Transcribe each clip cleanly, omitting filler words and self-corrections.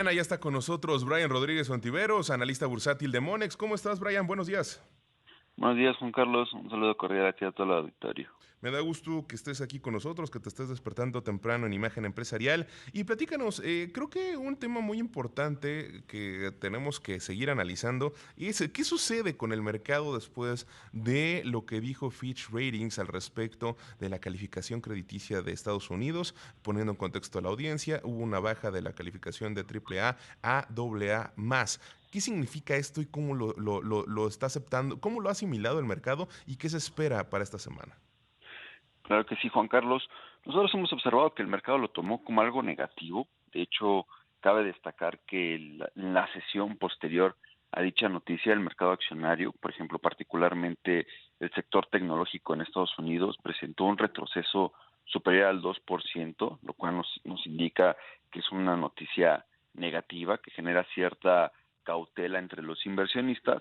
Ya está con nosotros Brian Rodríguez Ontiveros, analista bursátil de Monex. ¿Cómo estás, Brian? Buenos días. Buenos días, Juan Carlos. Un saludo cordial a ti y a todo el auditorio. Me da gusto que estés aquí con nosotros, que te estés despertando temprano en Imagen Empresarial. Y platícanos, creo que un tema muy importante que tenemos que seguir analizando es qué sucede con el mercado después de lo que dijo Fitch Ratings al respecto de la calificación crediticia de Estados Unidos. Poniendo en contexto a la audiencia, hubo una baja de la calificación de AAA a AA más. ¿Qué significa esto y cómo lo está aceptando? ¿Cómo lo ha asimilado el mercado y qué se espera para esta semana? Claro que sí, Juan Carlos. Nosotros hemos observado que el mercado lo tomó como algo negativo. De hecho, cabe destacar que en la sesión posterior a dicha noticia, el mercado accionario, por ejemplo, particularmente el sector tecnológico en Estados Unidos, presentó un retroceso superior al 2%, lo cual nos indica que es una noticia negativa, que genera cierta cautela entre los inversionistas.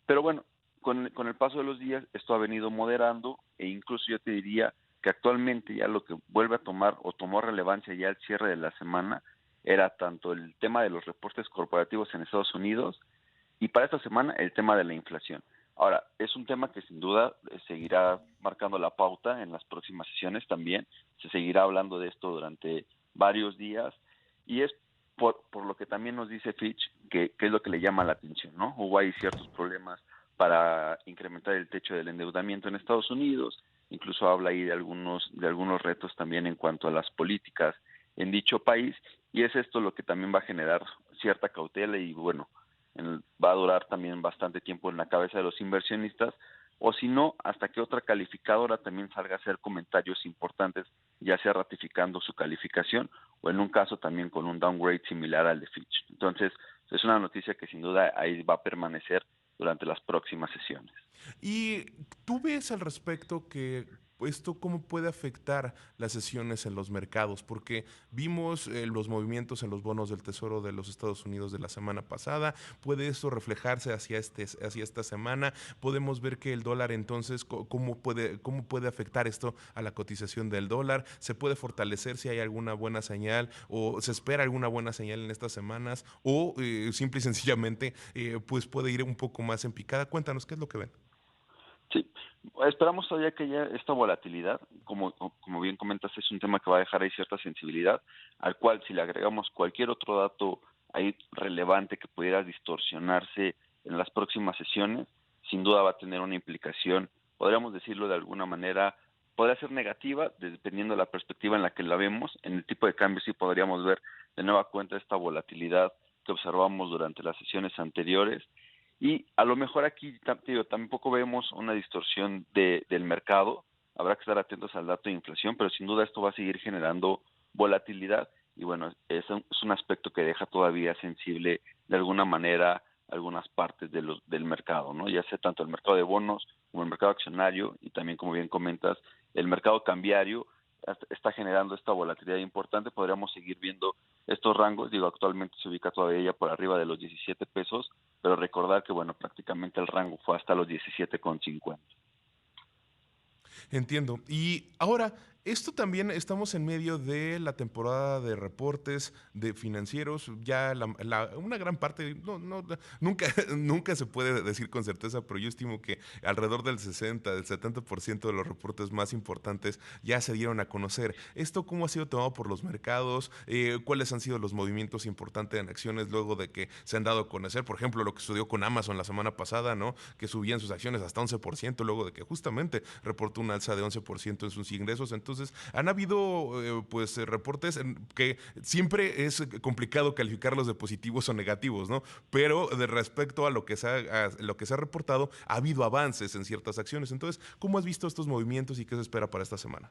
Pero bueno, con el paso de los días esto ha venido moderando e incluso yo te diría que actualmente ya lo que vuelve a tomar o tomó relevancia ya al cierre de la semana era tanto el tema de los reportes corporativos en Estados Unidos y para esta semana el tema de la inflación. Ahora, es un tema que sin duda seguirá marcando la pauta en las próximas sesiones también, se seguirá hablando de esto durante varios días y es por lo que también nos dice Fitch que es lo que le llama la atención, ¿no? Hubo ahí ciertos problemas para incrementar el techo del endeudamiento en Estados Unidos, incluso habla ahí de algunos retos también en cuanto a las políticas en dicho país y es esto lo que también va a generar cierta cautela y bueno, va a durar también bastante tiempo en la cabeza de los inversionistas o si no, hasta que otra calificadora también salga a hacer comentarios importantes, ya sea ratificando su calificación o en un caso también con un downgrade similar al de Fitch. Entonces, es una noticia que sin duda ahí va a permanecer durante las próximas sesiones. ¿Y tú ves al respecto que esto cómo puede afectar las sesiones en los mercados? Porque vimos los movimientos en los bonos del Tesoro de los Estados Unidos de la semana pasada. ¿Puede esto reflejarse hacia esta semana? Podemos ver que el dólar entonces, cómo puede afectar esto a la cotización del dólar? ¿Se puede fortalecer si hay alguna buena señal o se espera alguna buena señal en estas semanas? ¿O simple y sencillamente pues puede ir un poco más en picada? Cuéntanos, ¿qué es lo que ven? Sí, esperamos todavía que haya esta volatilidad, como bien comentas, es un tema que va a dejar ahí cierta sensibilidad, al cual si le agregamos cualquier otro dato ahí relevante que pudiera distorsionarse en las próximas sesiones, sin duda va a tener una implicación, podríamos decirlo de alguna manera, podría ser negativa, dependiendo de la perspectiva en la que la vemos, en el tipo de cambio sí podríamos ver de nueva cuenta esta volatilidad que observamos durante las sesiones anteriores, y a lo mejor aquí digo, tampoco vemos una distorsión del mercado, habrá que estar atentos al dato de inflación, pero sin duda esto va a seguir generando volatilidad y bueno, es un aspecto que deja todavía sensible de alguna manera algunas partes del mercado, ¿no? Ya sea tanto el mercado de bonos como el mercado accionario y también, como bien comentas, el mercado cambiario está generando esta volatilidad importante, podríamos seguir viendo estos rangos, digo, actualmente se ubica todavía ya por arriba de los 17 pesos, pero recordar que, bueno, prácticamente el rango fue hasta los 17,50. Entiendo. Y ahora, esto también estamos en medio de la temporada de reportes de financieros. Ya una gran parte, nunca, nunca se puede decir con certeza, pero yo estimo que alrededor del 60, del 70% de los reportes más importantes ya se dieron a conocer. ¿Esto cómo ha sido tomado por los mercados? ¿Cuáles han sido los movimientos importantes en acciones luego de que se han dado a conocer? Por ejemplo, lo que sucedió con Amazon la semana pasada, ¿no? Que subían sus acciones hasta 11% luego de que justamente reportó una alza de 11% en sus ingresos. Entonces, han habido reportes que siempre es complicado calificarlos de positivos o negativos, ¿no? Pero de respecto a lo que se ha reportado, ha habido avances en ciertas acciones. Entonces, ¿cómo has visto estos movimientos y qué se espera para esta semana?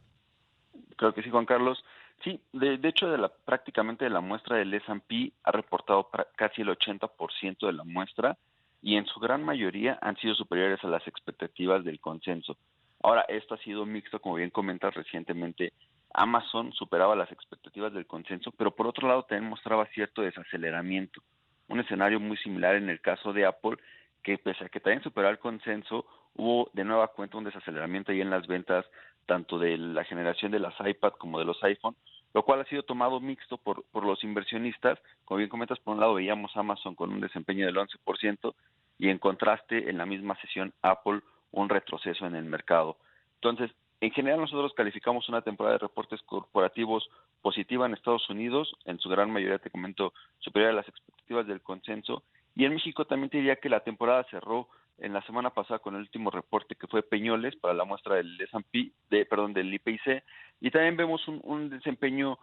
Creo que sí, Juan Carlos. Sí, de hecho, prácticamente de la muestra del S&P ha reportado casi el 80% de la muestra y en su gran mayoría han sido superiores a las expectativas del consenso. Ahora, esto ha sido mixto, como bien comentas recientemente. Amazon superaba las expectativas del consenso, pero por otro lado también mostraba cierto desaceleramiento. Un escenario muy similar en el caso de Apple, que pese a que también superó el consenso, hubo de nueva cuenta un desaceleramiento ahí en las ventas tanto de la generación de las iPad como de los iPhone, lo cual ha sido tomado mixto por los inversionistas. Como bien comentas, por un lado veíamos Amazon con un desempeño del 11% y en contraste en la misma sesión Apple un retroceso en el mercado. Entonces, en general nosotros calificamos una temporada de reportes corporativos positiva en Estados Unidos, en su gran mayoría, te comento, superior a las expectativas del consenso, y en México también te diría que la temporada cerró en la semana pasada con el último reporte que fue Peñoles para la muestra del S&P, del IPC, y también vemos un desempeño,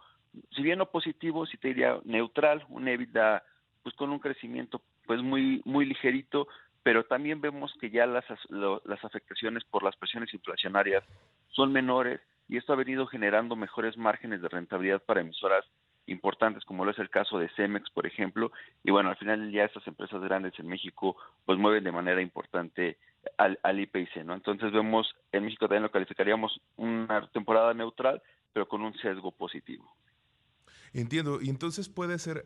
si bien no positivo, sí te diría neutral, un EBITDA pues con un crecimiento pues muy ligerito, pero también vemos que ya las afectaciones por las presiones inflacionarias son menores y esto ha venido generando mejores márgenes de rentabilidad para emisoras importantes, como lo es el caso de Cemex, por ejemplo, y bueno, al final ya estas empresas grandes en México pues mueven de manera importante al IPC, ¿no? Entonces vemos, en México también lo calificaríamos una temporada neutral, pero con un sesgo positivo. Entiendo, y entonces puede ser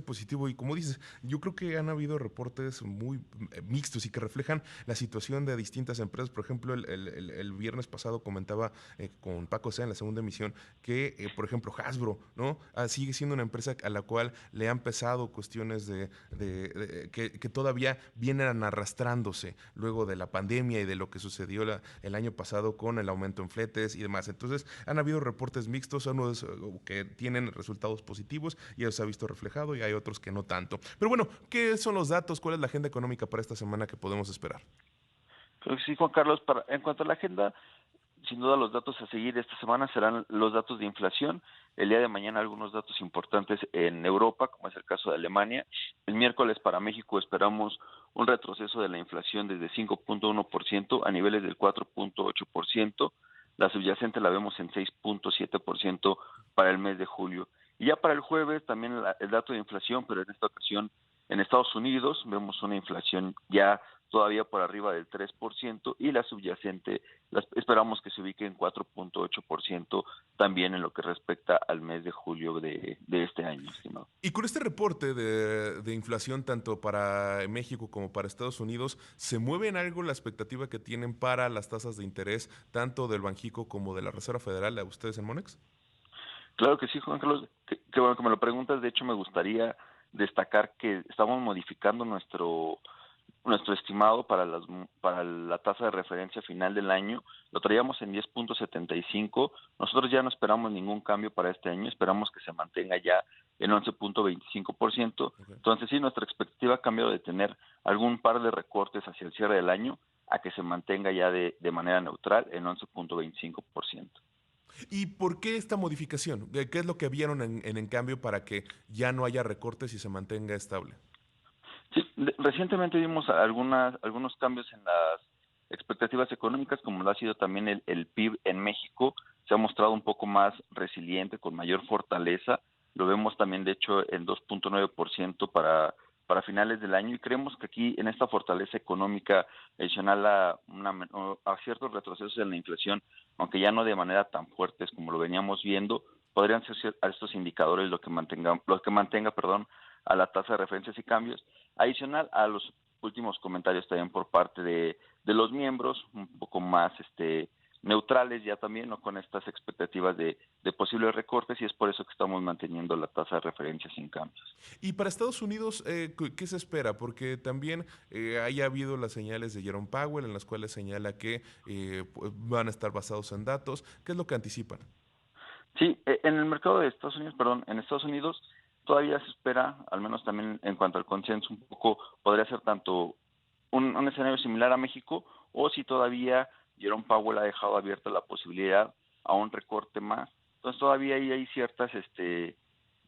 positivo y como dices, yo creo que han habido reportes muy mixtos y que reflejan la situación de distintas empresas. Por ejemplo, el viernes pasado comentaba con Paco Sea en la segunda emisión que, por ejemplo, Hasbro, ¿no? Sigue siendo una empresa a la cual le han pesado cuestiones que todavía vienen arrastrándose luego de la pandemia y de lo que sucedió el año pasado con el aumento en fletes y demás. Entonces, han habido reportes mixtos, unos que tienen resultados positivos y eso se ha visto reflejado y hay otros que no tanto. Pero bueno, ¿qué son los datos? ¿Cuál es la agenda económica para esta semana que podemos esperar? Creo que sí, Juan Carlos, en cuanto a la agenda, sin duda los datos a seguir esta semana serán los datos de inflación. El día de mañana algunos datos importantes en Europa, como es el caso de Alemania. El miércoles para México esperamos un retroceso de la inflación desde 5.1% a niveles del 4.8%. La subyacente la vemos en 6.7% para el mes de julio. Y ya para el jueves también el dato de inflación, pero en esta ocasión en Estados Unidos vemos una inflación ya todavía por arriba del 3% y la subyacente esperamos que se ubique en 4.8% también en lo que respecta al mes de julio de este año, estimado. Y con este reporte de inflación tanto para México como para Estados Unidos, ¿se mueve en algo la expectativa que tienen para las tasas de interés tanto del Banjico como de la Reserva Federal a ustedes en Monex? Claro que sí, Juan Carlos, qué bueno que me lo preguntas. De hecho, me gustaría destacar que estamos modificando nuestro estimado para la tasa de referencia final del año. Lo traíamos en 10.75. Nosotros ya no esperamos ningún cambio para este año, esperamos que se mantenga ya en 11.25%. Okay. Entonces sí, nuestra expectativa ha cambiado de tener algún par de recortes hacia el cierre del año a que se mantenga ya de manera neutral en 11.25%. ¿Y por qué esta modificación? ¿Qué es lo que vieron en cambio para que ya no haya recortes y se mantenga estable? Sí, recientemente vimos algunos cambios en las expectativas económicas, como lo ha sido también el PIB en México, se ha mostrado un poco más resiliente, con mayor fortaleza. Lo vemos también, de hecho, en 2.9% para finales del año y creemos que aquí, en esta fortaleza económica adicional a ciertos retrocesos en la inflación, aunque ya no de manera tan fuertes como lo veníamos viendo, podrían ser a estos indicadores lo que mantenga, perdón, a la tasa de referencias y cambios. Adicional a los últimos comentarios también por parte de los miembros, un poco más neutrales ya también, no con estas expectativas de posibles recortes, y es por eso que estamos manteniendo la tasa de referencia sin cambios. Y para Estados Unidos, ¿qué se espera? Porque también haya habido las señales de Jerome Powell en las cuales señala que pues, van a estar basados en datos. ¿Qué es lo que anticipan? Sí, en el mercado de Estados Unidos, perdón, en Estados Unidos todavía se espera, al menos también en cuanto al consenso, un poco podría ser tanto un escenario similar a México, o si todavía Jerome Powell ha dejado abierta la posibilidad a un recorte más. Entonces todavía ahí hay ciertas,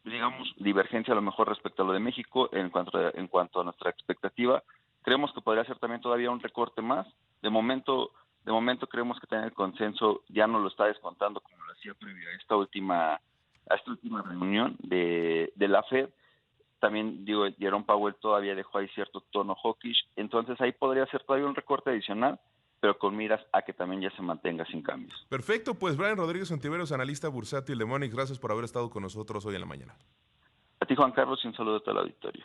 digamos, divergencia a lo mejor respecto a lo de México en cuanto a nuestra expectativa. Creemos que podría ser también todavía un recorte más. De momento creemos que también el consenso ya no lo está descontando como lo hacía previo a esta última reunión de la Fed. También, digo, Jerome Powell todavía dejó ahí cierto tono hawkish, entonces ahí podría ser todavía un recorte adicional, pero con miras a que también ya se mantenga sin cambios. Perfecto, pues Brian Rodríguez Ontiveros, analista bursátil de Monex, gracias por haber estado con nosotros hoy en la mañana. A ti, Juan Carlos, y un saludo a todo el auditorio.